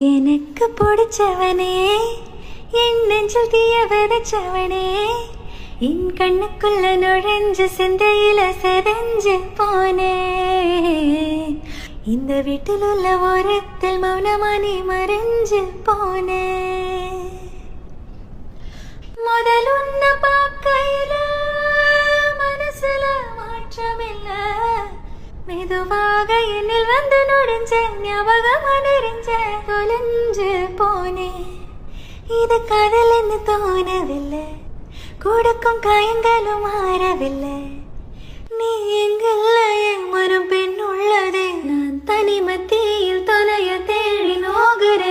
எனக்கு பிடிச்சவனே, என் நெஞ்சில் தீய விதைச்சவனே, என் கண்ணுக்குள்ள நுழைஞ்சு சிந்தையில செதஞ்சு போனே. இந்த வீட்டில் உள்ள ஓரத்தில் மௌனமா நீ மறைஞ்சு போனே. முதல் உன்ன பார்க்கையில மனசுல மாற்றமில்ல, மெதுவாக என்னில் வந்து நுழைஞ்ச ஞாபகமா நெறிஞ்ச தொலைஞ்சு போனே. இது காதல் என்று தோணவில்லை, கொடுக்கும் காயங்களும் மாறவில்லை. நீ எங்கல்ல என் மனம் பெண் உள்ளதே, நான் தனி மத்தியில் தொலைய தேடி நோகிறேன்.